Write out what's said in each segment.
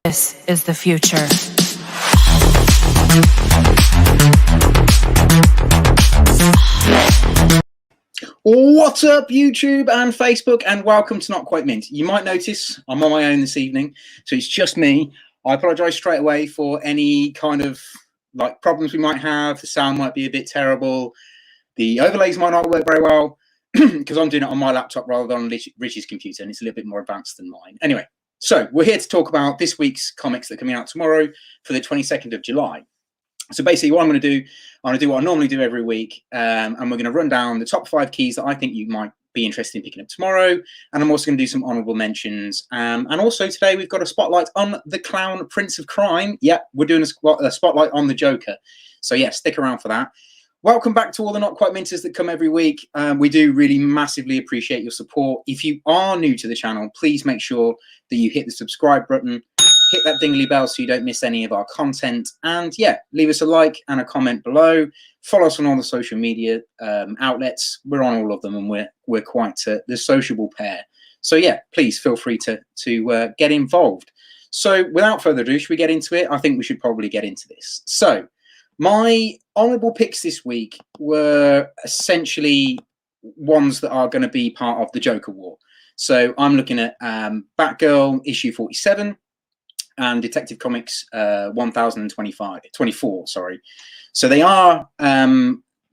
This is the future. What's up, YouTube and Facebook, and welcome to Not Quite Mint. You might notice I'm on my own this evening, so it's just me. I apologise straight away for any kind of problems we might have. The sound might be a bit terrible. The overlays might not work very well because I'm doing it on my laptop rather than on Rich's computer, and it's a little bit more advanced than mine. Anyway, so we're here to talk about this week's comics that are coming out tomorrow for the 22nd of July. So basically what I'm going to do what I normally do every week, and we're going to run down the top 5 keys that I think you might be interested in picking up tomorrow. And I'm also going to do some honourable mentions. And also today we've got a spotlight on the clown Prince of Crime. Yeah, we're doing a spotlight on the Joker. So yeah, stick around for that. Welcome back to all the Not Quite Minters that come every week. We do really massively appreciate your support. If you are new to the channel, please make sure that you hit the subscribe button, hit that dingly bell so you don't miss any of our content, and yeah, leave us a like and a comment below. Follow us on all the social media outlets. We're on all of them, and we're quite the sociable pair. So yeah, please feel free to get involved. So without further ado, should we get into it? I think we should probably get into this. So my honourable picks this week were essentially ones that are going to be part of the Joker War. So I'm looking at Batgirl issue 47 and Detective Comics 1024. Sorry. So they are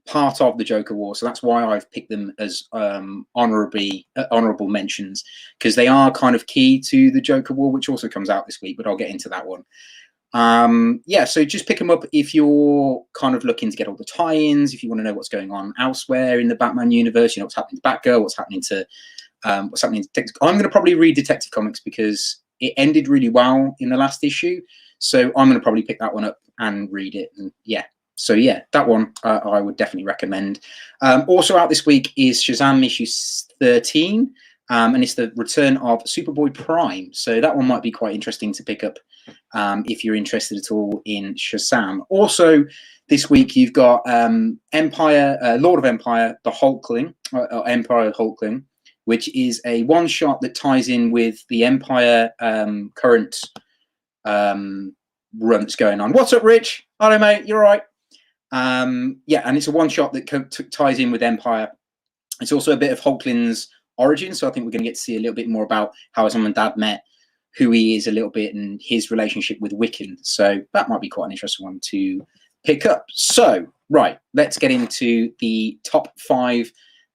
part of the Joker War. So that's why I've picked them as honourable mentions, because they are kind of key to the Joker War, which also comes out this week, but I'll get into that one. Yeah, so just pick them up if you're kind of looking to get all the tie-ins, if you want to know what's going on elsewhere in the Batman universe, you know, what's happening to Batgirl, what's happening to Detective. I'm going to probably read Detective Comics because it ended really well in the last issue, so I'm going to probably pick that one up and read it. And yeah, so yeah, that one I would definitely recommend. Also out this week is Shazam issue 13, and it's the return of Superboy Prime, so that one might be quite interesting to pick up if you're interested at all in Shazam. Also this week you've got Empire, Lord of Empire, the Hulkling, Empire Hulkling, which is a one-shot that ties in with the Empire current run that's going on. What's up, Rich? Hello, mate. You're right. Yeah, and it's a one-shot that ties in with Empire. It's also a bit of Hulkling's origin, so I think we're going to get to see a little bit more about how his mum and dad met, who he is a little bit, and his relationship with Wiccan. So that might be quite an interesting one to pick up. So, right, let's get into the top 5,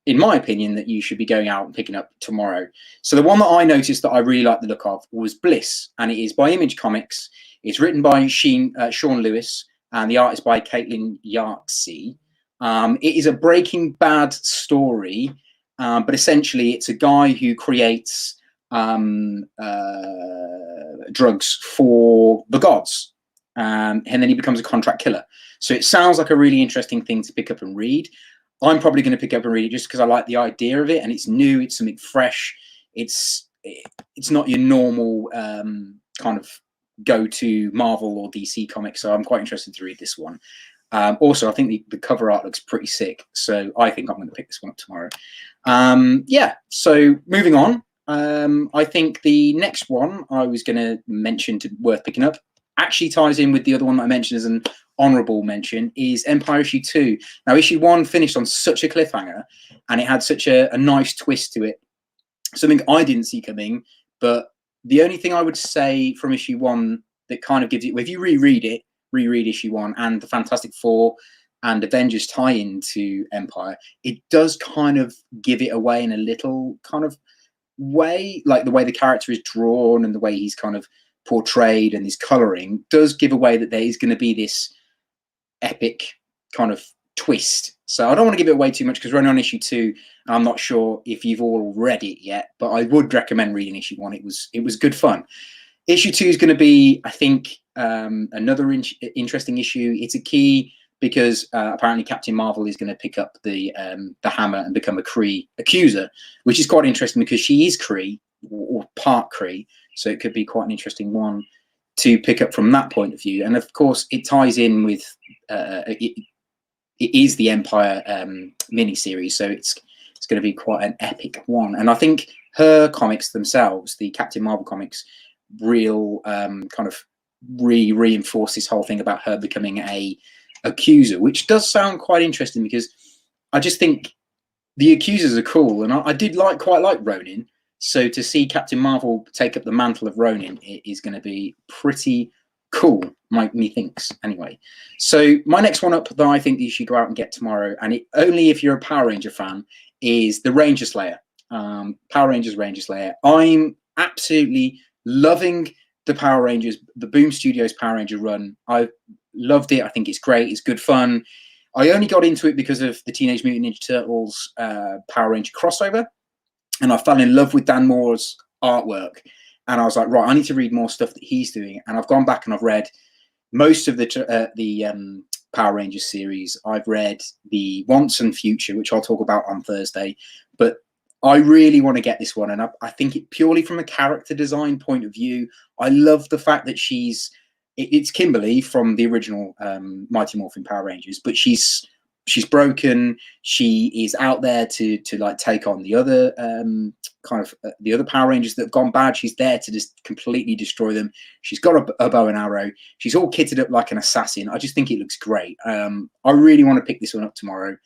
in my opinion, that you should be going out and picking up tomorrow. So the one that I noticed that I really liked the look of was Bliss, and it is by Image Comics. It's written by Sean Lewis, and the art is by Caitlin Yarksey. It is a Breaking Bad story, but essentially it's a guy who creates drugs for the gods, and then he becomes a contract killer. So it sounds like a really interesting thing to pick up and read. I'm probably going to pick up and read it just because I like the idea of it, and it's new, it's something fresh, it's not your normal kind of go-to Marvel or DC comic, so I'm quite interested to read this one. Also, I think the cover art looks pretty sick, so I think I'm going to pick this one up tomorrow. Yeah, so moving on, I think the next one I was going to mention worth picking up actually ties in with the other one that I mentioned as an honourable mention, is Empire issue 2. Now, issue 1 finished on such a cliffhanger, and it had such a nice twist to it, something I didn't see coming. But the only thing I would say from issue 1 that kind of gives it, if you reread issue 1 and the Fantastic Four and Avengers tie into Empire, it does kind of give it away in a little kind of way, like the way the character is drawn and the way he's kind of portrayed and his coloring does give away that there is going to be this epic kind of twist. So I don't want to give it away too much because we're only on issue 2. I'm not sure if you've all read it yet, but I would recommend reading issue 1. It was good fun. Issue 2 is going to be, I think, another interesting issue. It's a key because apparently Captain Marvel is going to pick up the hammer and become a Kree accuser, which is quite interesting because she is Kree or part Kree. So it could be quite an interesting one to pick up from that point of view. And of course, it ties in with it is the Empire mini-series, so it's going to be quite an epic one. And I think her comics themselves, the Captain Marvel comics, real kind of reinforce this whole thing about her becoming a accuser, which does sound quite interesting, because I just think the accusers are cool, and I did quite like Ronin. So to see Captain Marvel take up the mantle of Ronin is going to be pretty cool, methinks. Anyway, so my next one up that I think you should go out and get tomorrow, and only if you're a Power Ranger fan, is the Ranger Slayer. Power Rangers Ranger Slayer. I'm absolutely loving the Power Rangers, the Boom Studios Power Ranger run. I loved it. I think it's great. It's good fun. I only got into it because of the Teenage Mutant Ninja Turtles Power Ranger crossover, and I fell in love with Dan Moore's artwork. And I was like, right, I need to read more stuff that he's doing. And I've gone back and I've read most of the Power Rangers series. I've read the Once and Future, which I'll talk about on Thursday. But I really want to get this one. And I think it purely from a character design point of view, I love the fact that it's Kimberly from the original Mighty Morphin Power Rangers, but she's broken. She is out there to like take on the other the other Power Rangers that have gone bad. She's there to just completely destroy them. She's got a bow and arrow. She's all kitted up like an assassin. I just think it looks great. I really want to pick this one up tomorrow.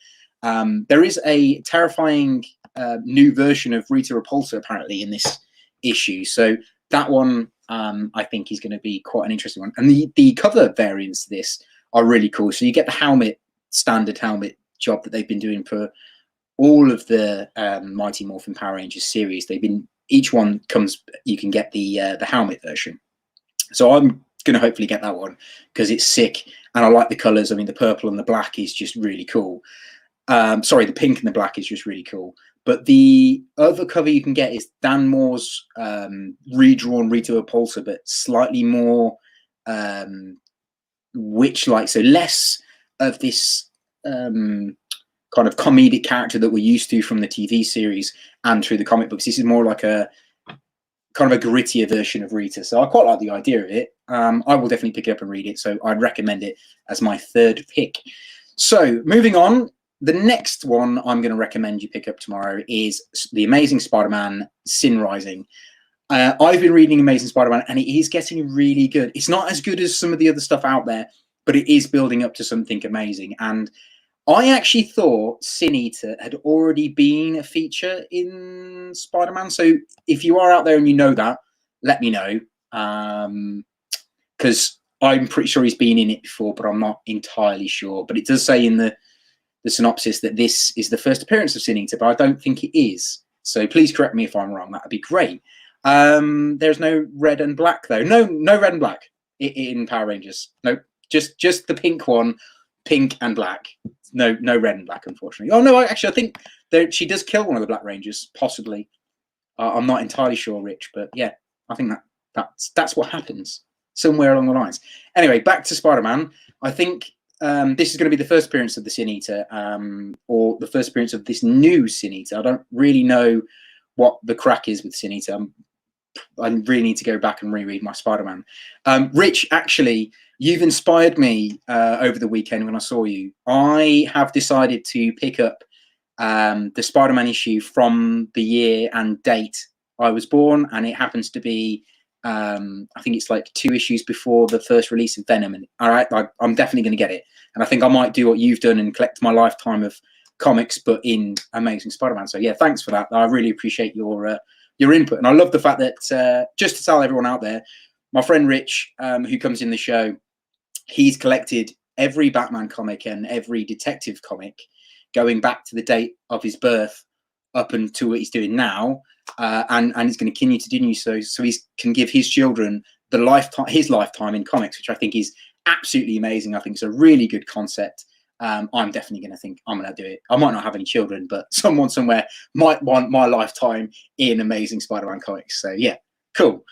There is a terrifying new version of Rita Repulsa apparently in this issue, so that one I think is going to be quite an interesting one. And the cover variants to this are really cool. So you get the standard helmet job that they've been doing for all of the Mighty Morphin Power Rangers series. Each one comes, you can get the helmet version. So I'm going to hopefully get that one because it's sick and I like the colors. I mean, the purple and the black is just really cool. Sorry, the pink and the black is just really cool. But the other cover you can get is Dan Moore's redrawn Rita Repulsa, but slightly more witch-like. So less of this kind of comedic character that we're used to from the TV series and through the comic books. This is more like a kind of a grittier version of Rita. So I quite like the idea of it. I will definitely pick it up and read it. So I'd recommend it as my third pick. So moving on. The next one I'm going to recommend you pick up tomorrow is The Amazing Spider-Man Sin Rising. I've been reading Amazing Spider-Man and it is getting really good. It's not as good as some of the other stuff out there, but it is building up to something amazing. And I actually thought Sin Eater had already been a feature in Spider-Man. So if you are out there and you know that, let me know. Because I'm pretty sure he's been in it before, but I'm not entirely sure. But it does say in the synopsis that this is the first appearance of Sin Eater, but I don't think it is. So please correct me if I'm wrong. That would be great. There's no red and black though. No red and black in Power Rangers. No, just the pink one, pink and black. No red and black, unfortunately. Oh no, actually I think she does kill one of the Black Rangers, possibly. I'm not entirely sure, Rich, but yeah, I think that's what happens somewhere along the lines. Anyway, back to Spider-Man. I think this is going to be the first appearance of the Sin Eater, or the first appearance of this new Sin Eater. I don't really know what the crack is with Sin Eater. I really need to go back and reread my Spider-Man. Rich, actually, you've inspired me over the weekend when I saw you. I have decided to pick up the Spider-Man issue from the year and date I was born, and it happens to be I think it's like 2 issues before the first release of Venom, and I'm definitely going to get it. And I think I might do what you've done and collect my lifetime of comics, but in Amazing Spider-Man. So yeah, thanks for that. I really appreciate your input, and I love the fact that just to tell everyone out there, my friend Rich, who comes in the show, he's collected every Batman comic and every detective comic going back to the date of his birth up until what he's doing now. And he's going to continue so he can give his children his lifetime in comics, which I think is absolutely amazing. I think it's a really good concept. I'm definitely going to think I'm going to do it. I might not have any children, but someone somewhere might want my lifetime in Amazing Spider-Man comics. So yeah, cool.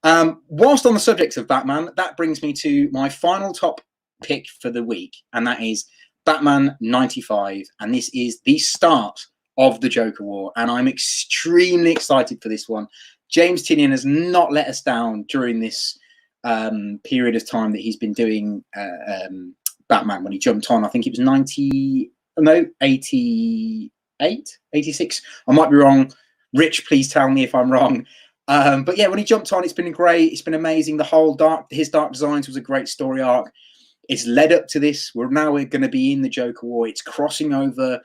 Whilst on the subject of Batman, that brings me to my final top pick for the week, and that is Batman 95, and this is the start of the Joker War, and I'm extremely excited for this one. James Tynion has not let us down during this period of time that he's been doing Batman. When he jumped on, I think it was 88, 86. I might be wrong. Rich, please tell me if I'm wrong. But yeah, when he jumped on, it's been great. It's been amazing. The whole his Dark Designs was a great story arc. It's led up to this. We're going to be in the Joker War. It's crossing over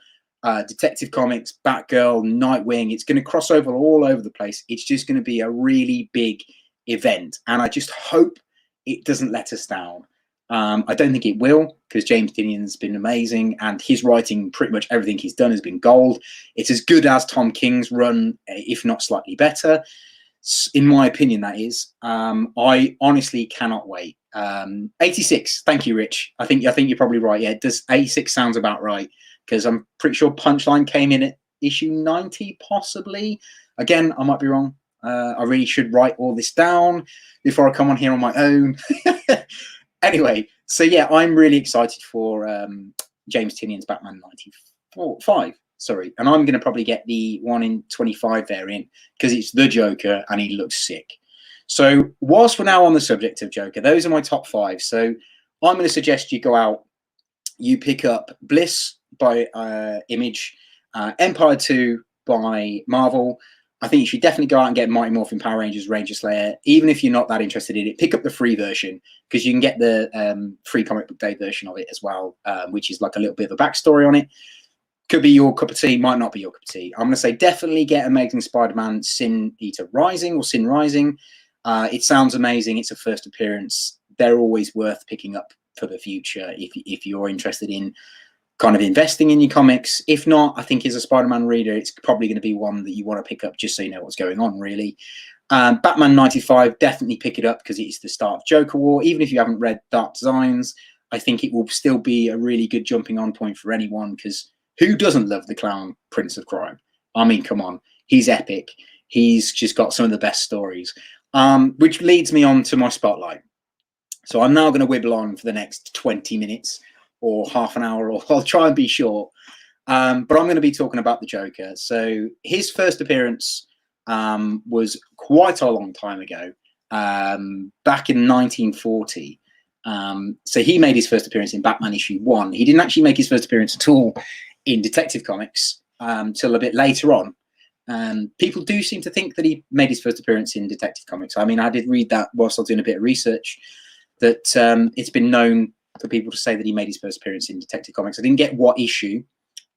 Detective Comics, Batgirl, Nightwing. It's going to cross over all over the place. It's just going to be a really big event. And I just hope it doesn't let us down. I don't think it will, because James Tynion's been amazing, and his writing, pretty much everything he's done has been gold. It's as good as Tom King's run, if not slightly better. In my opinion, that is. I honestly cannot wait. 86. Thank you, Rich. I think you're probably right. Yeah, does 86 sounds about right, because I'm pretty sure Punchline came in at issue 90, possibly. Again, I might be wrong. I really should write all this down before I come on here on my own. Anyway, so yeah, I'm really excited for James Tynion's Batman 95. Sorry, and I'm going to probably get the 1 in 25 variant, because it's the Joker and he looks sick. So whilst we're now on the subject of Joker, those are my top 5. So I'm going to suggest you go out, you pick up Bliss by Image, Empire 2 by Marvel. I think you should definitely go out and get Mighty Morphin Power Rangers Ranger Slayer. Even if you're not that interested in it, pick up the free version, because you can get the free comic book day version of it as well, which is like a little bit of a backstory on it. Could be your cup of tea, might not be your cup of tea. I'm going to say definitely get Amazing Spider-Man Sin Eater Rising, or Sin Rising. It sounds amazing. It's a first appearance. They're always worth picking up for the future if you're interested in kind of investing in your comics. If not, I think as a Spider-Man reader, it's probably going to be one that you want to pick up just so you know what's going on, really. Batman 95, definitely pick it up, because it's the start of Joker War. Even if you haven't read Dark Designs, I think it will still be a really good jumping on point for anyone, because who doesn't love the clown Prince of Crime? I mean, come on. He's epic. He's just got some of the best stories. Which leads me on to my spotlight. So I'm now going to wibble on for the next 20 minutes or half an hour, or I'll try and be short. But I'm going to be talking about the Joker. So his first appearance was quite a long time ago, back in 1940. So he made his first appearance in Batman issue 1. He didn't actually make his first appearance at all in Detective Comics till a bit later on. People do seem to think that he made his first appearance in Detective Comics. I mean, I did read that whilst I was doing a bit of research, that it's been known for people to say that he made his first appearance in Detective Comics. I didn't get what issue,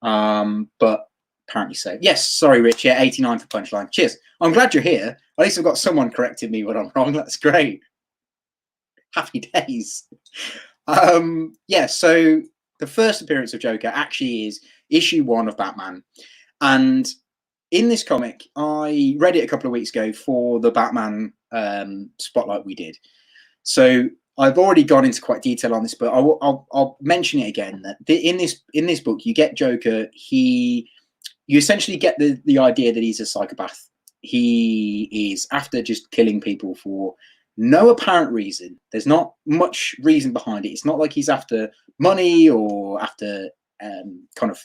but apparently so. Yes, sorry, Rich. Yeah, 89 for Punchline. Cheers. I'm glad you're here. At least I've got someone correcting me when I'm wrong. That's great. Happy days. Yeah, so the first appearance of Joker actually is issue 1 of Batman. And in this comic, I read it a couple of weeks ago for the Batman spotlight we did. So I've already gone into quite detail on this, but I'll mention it again. That in this book, you get Joker. You essentially get the idea that he's a psychopath. He is after just killing people for no apparent reason. There's not much reason behind it. It's not like he's after money or after kind of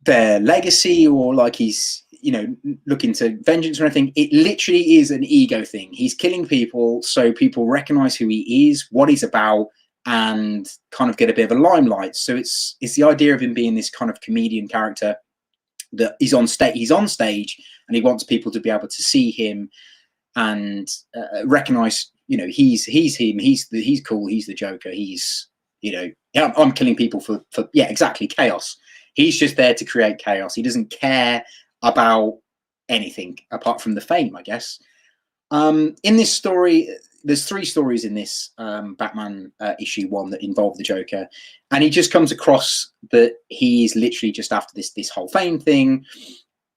their legacy, or like he's, you know, looking to vengeance or anything. It literally is an ego thing. He's killing people so people recognize who he is, what he's about, and kind of get a bit of a limelight. So it's the idea of him being this kind of comedian character that he's on stage and he wants people to be able to see him and recognize, you know, he's him, he's cool, he's the Joker, he's, you know, yeah, I'm killing people for yeah, exactly, chaos. He's just there to create chaos. He doesn't care about anything apart from the fame, I guess. In this story, there's 3 stories in this Batman issue 1 that involve the Joker, and he just comes across that he's literally just after this whole fame thing.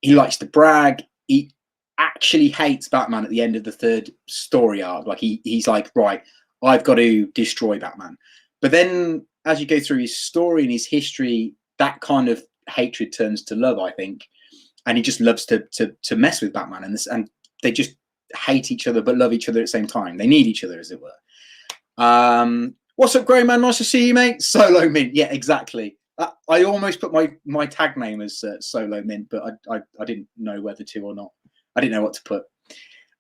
He likes to brag. He actually hates Batman at the end of the 3rd story arc. Like he's like, right, I've got to destroy Batman. But then as you go through his story and his history, that kind of hatred turns to love, I think, and he just loves to mess with Batman, and they just hate each other but love each other at the same time. They need each other, as it were. What's up, Grey Man? Nice to see you, mate. Solo Mint, yeah, exactly. I almost put my tag name as Solo Mint, but I didn't know whether to or not. I didn't know what to put.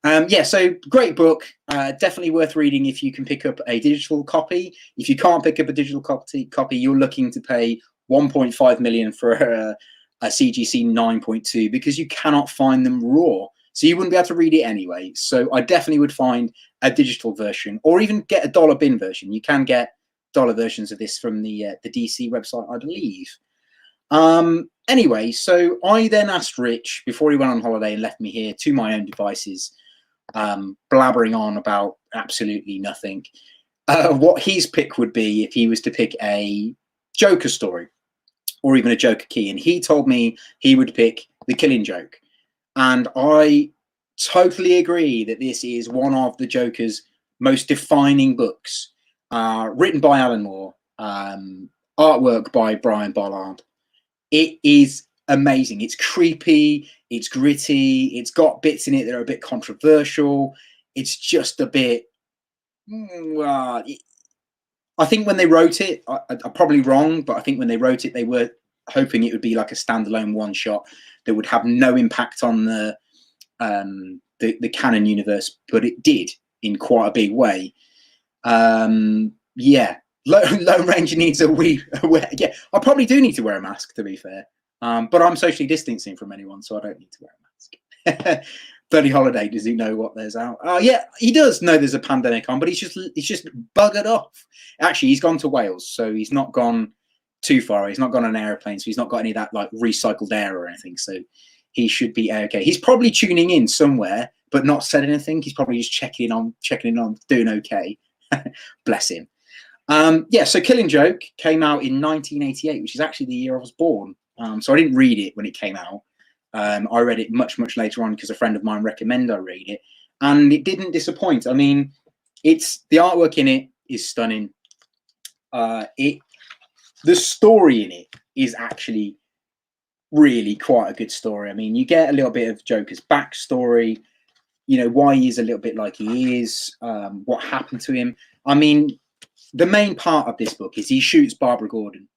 Yeah, so great book, definitely worth reading if you can pick up a digital copy. If you can't pick up a digital copy, you're looking to pay 1.5 million for a CGC 9.2, because you cannot find them raw. so you wouldn't be able to read it anyway. So I definitely would find a digital version, or even get a dollar bin version. You can get dollar versions of this from the DC website, I believe. Anyway, so I then asked Rich before he went on holiday and left me here to my own devices, blabbering on about absolutely nothing, what his pick would be if he was to pick a Joker story or even a Joker key. And he told me he would pick The Killing Joke. And I totally agree that this is one of the Joker's most defining books, written by Alan Moore, artwork by Brian Bollard. It is amazing. It's creepy, it's gritty, it's got bits in it that are a bit controversial. It's just a bit... I think when they wrote it, I'm probably wrong, but I think when they wrote it, they were hoping it would be like a standalone one-shot that would have no impact on the canon universe, but it did in quite a big way. Yeah, Lone Ranger needs a wee... Yeah, I probably do need to wear a mask, to be fair. But I'm socially distancing from anyone, so I don't need to wear a mask. Bloody holiday, does he know what there's out? Yeah, he does know there's a pandemic on, but he's just buggered off. Actually, he's gone to Wales, so he's not gone too far. He's not gone on an aeroplane, so he's not got any of that like recycled air or anything. So he should be okay. He's probably tuning in somewhere, but not said anything. He's probably just checking in on, doing okay. Bless him. Yeah, so Killing Joke came out in 1988, which is actually the year I was born. So I didn't read it when it came out. I read it much later on because a friend of mine recommended I read it, and it didn't disappoint. I mean, the artwork in it is stunning. The story in it is actually really quite a good story. I mean, you get a little bit of Joker's backstory, you know, why he is a little bit like he is, what happened to him. I mean, the main part of this book is he shoots Barbara Gordon.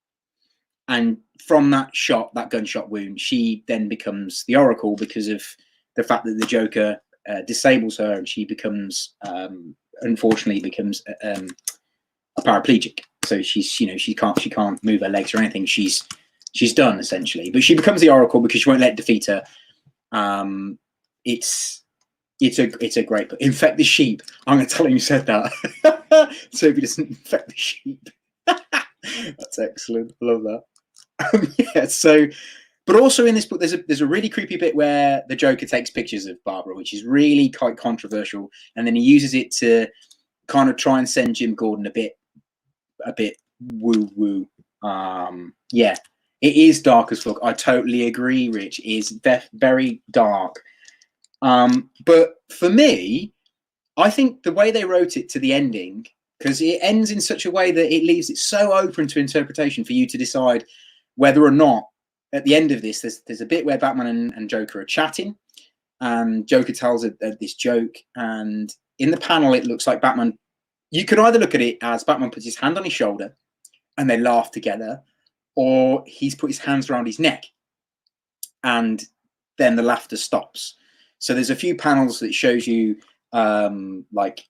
And from that shot, that gunshot wound, she then becomes the Oracle because of the fact that the Joker disables her, and she becomes, unfortunately, becomes a paraplegic. So she can't move her legs or anything. She's done essentially. But she becomes the Oracle because she won't let it defeat her. It's a great book. Infect the sheep. I'm going to tell him you said that. So if he doesn't infect the sheep. That's excellent. I love that. Yeah, so, but also in this book, there's a really creepy bit where the Joker takes pictures of Barbara, which is really quite controversial, and then he uses it to kind of try and send Jim Gordon a bit woo woo. Yeah, it is dark as fuck. I totally agree, Rich. It is very dark. But for me, I think the way they wrote it to the ending, because it ends in such a way that it leaves it so open to interpretation for you to decide whether or not at the end of this, there's a bit where Batman and Joker are chatting, and Joker tells this joke, and in the panel it looks like Batman. You could either look at it as Batman puts his hand on his shoulder and they laugh together, or he's put his hands around his neck and then the laughter stops. So there's a few panels that shows you like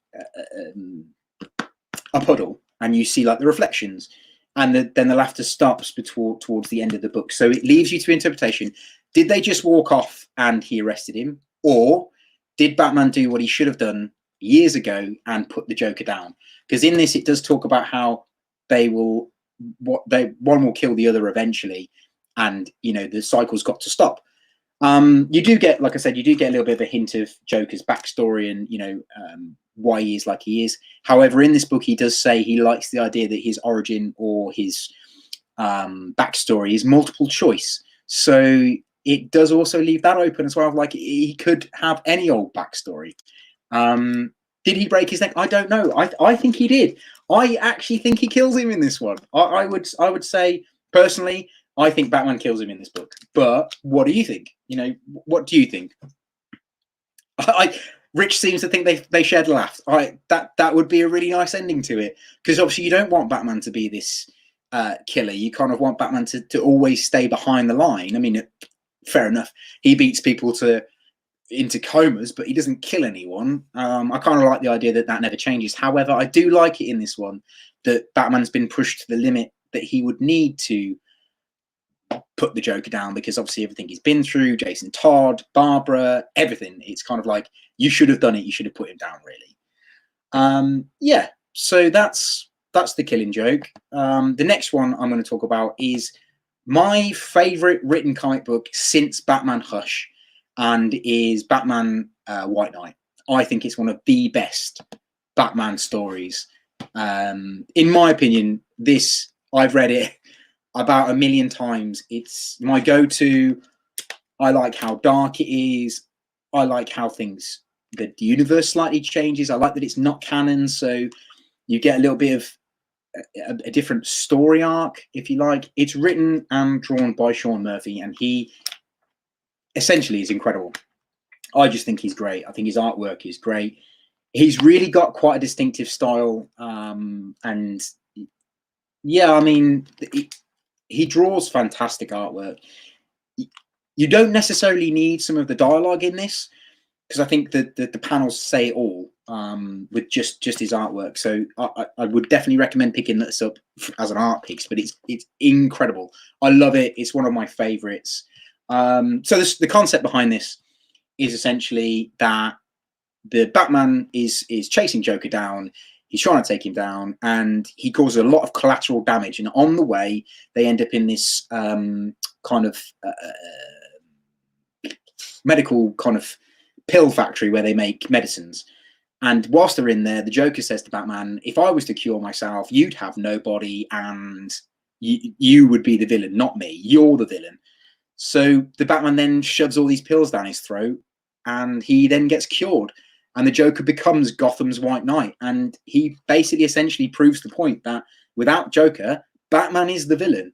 a puddle, and you see like the reflections, and then the laughter stops towards the end of the book. So it leaves you to interpretation. Did they just walk off and he arrested him, or did Batman do what he should have done years ago and put the Joker down? Because in this, it does talk about how one will kill the other eventually, and you know the cycle's got to stop. You do get, like I said, you do get a little bit of a hint of Joker's backstory and, you know, why he is like he is. However, in this book, he does say he likes the idea that his origin or his backstory is multiple choice. So it does also leave that open as well. Like he could have any old backstory. Did he break his neck? I don't know. I think he did. I actually think he kills him in this one. I would say personally, I think Batman kills him in this book. But what do you think? You know, what do you think? Rich seems to think they shared a laugh. That would be a really nice ending to it, because obviously you don't want Batman to be this killer. You kind of want Batman to always stay behind the line. I mean, fair enough. He beats people into comas, but he doesn't kill anyone. I kind of like the idea that never changes. However, I do like it in this one that Batman's been pushed to the limit that he would need to put the Joker down, because obviously everything he's been through, Jason Todd, Barbara, everything. It's kind of like, you should have done it. You should have put him down, really. Yeah. So that's The Killing Joke. The next one I'm going to talk about is my favorite written comic book since Batman Hush, and is Batman White Knight. I think it's one of the best Batman stories. In my opinion, I've read it about 1 million times. It's my go-to. I like how dark it is. I like how the universe slightly changes. I like that it's not canon, so you get a little bit of a different story arc, if you like. It's written and drawn by Sean Murphy, and he essentially is incredible. I just think he's great. I think his artwork is great. He's really got quite a distinctive style, and yeah, I mean, he draws fantastic artwork. You don't necessarily need some of the dialogue in this, because I think that the panels say it all, with just his artwork. So I would definitely recommend picking this up as an art piece, but it's incredible. I love it. It's one of my favorites. So the concept behind this is essentially that the Batman is chasing Joker down. He's trying to take him down, and he causes a lot of collateral damage. And on the way, they end up in this kind of medical kind of pill factory where they make medicines. And whilst they're in there, the Joker says to Batman, if I was to cure myself, you'd have nobody, and you would be the villain, not me. You're the villain. So the Batman then shoves all these pills down his throat, and he then gets cured. And the Joker becomes Gotham's White Knight. And he basically essentially proves the point that without Joker, Batman is the villain.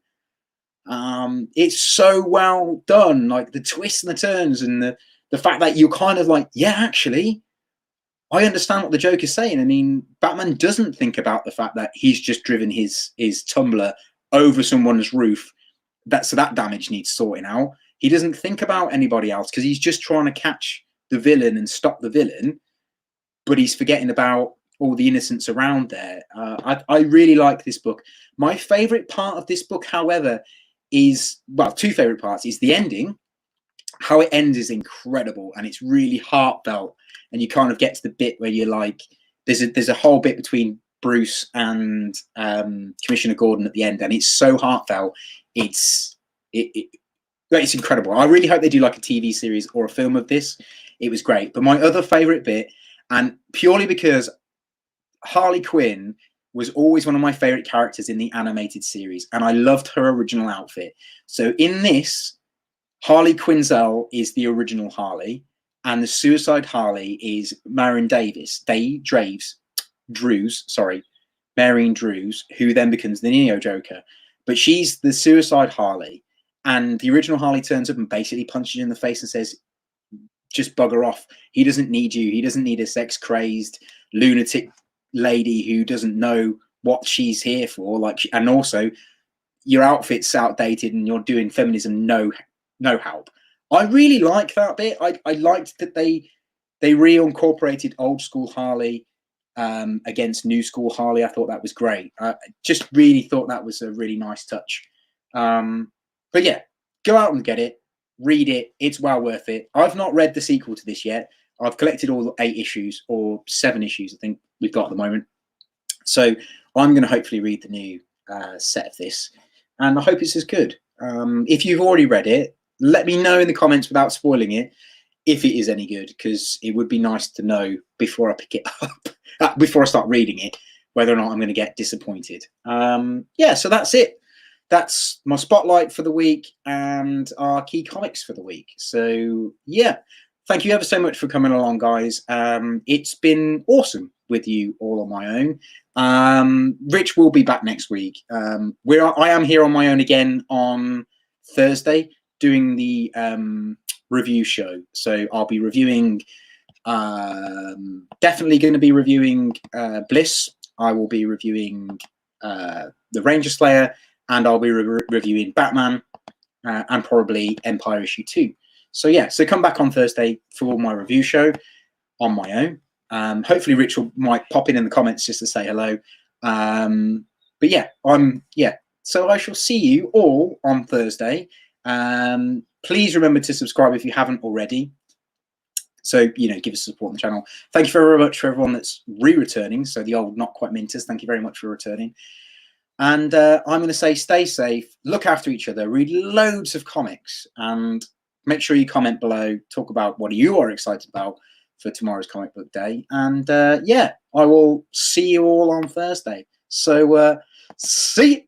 It's so well done, like the twists and the turns, and the fact that you're kind of like, yeah, actually, I understand what the Joker's saying. I mean, Batman doesn't think about the fact that he's just driven his tumbler over someone's roof. So that damage needs sorting out. He doesn't think about anybody else, because he's just trying to catch the villain and stop the villain, but he's forgetting about all the innocents around there. I really like this book. My favorite part of this book, however, is, well, two favorite parts, is the ending. How it ends is incredible, and it's really heartfelt, and you kind of get to the bit where you're like, there's a whole bit between Bruce and Commissioner Gordon at the end, and it's so heartfelt. It's incredible. I really hope they do like a TV series or a film of this. It was great. But my other favorite bit, and purely because Harley Quinn was always one of my favorite characters in the animated series, and I loved her original outfit. So in this, Harley Quinzel is the original Harley, and the Suicide Harley is Marion Drews, who then becomes the Neo Joker. But she's the Suicide Harley, and the original Harley turns up and basically punches you in the face and says, just bugger off. He doesn't need you. He doesn't need a sex-crazed lunatic lady who doesn't know what she's here for. And also, your outfit's outdated and you're doing feminism no help. I really like that bit. I liked that they reincorporated old school Harley against new school Harley. I thought that was great. I just really thought that was a really nice touch. But yeah, go out and get it. Read it. It's well worth it. I've not read the sequel to this yet. I've collected all 8 issues, or 7 issues, I think we've got at the moment. So I'm going to hopefully read the new set of this, and I hope it's as good. If you've already read it, let me know in the comments without spoiling it if it is any good, because it would be nice to know before I pick it up, before I start reading it, whether or not I'm going to get disappointed. Yeah, so that's it. That's my spotlight for the week and our key comics for the week. So yeah, thank you ever so much for coming along, guys. It's been awesome with you all on my own. Rich will be back next week. I am here on my own again on Thursday doing the review show. So I'll be reviewing, definitely going to be reviewing Bliss. I will be reviewing the Ranger Slayer, and I'll be reviewing Batman and probably Empire issue 2. So yeah, so come back on Thursday for my review show on my own. Hopefully Rich might pop in the comments just to say hello. But yeah, So I shall see you all on Thursday. Please remember to subscribe if you haven't already. So, you know, give us support on the channel. Thank you very much for everyone that's re-returning. So the old not quite minters, thank you very much for returning. And I'm going to say stay safe, look after each other, read loads of comics, and make sure you comment below, talk about what you are excited about for tomorrow's comic book day. And yeah, I will see you all on Thursday. So see you.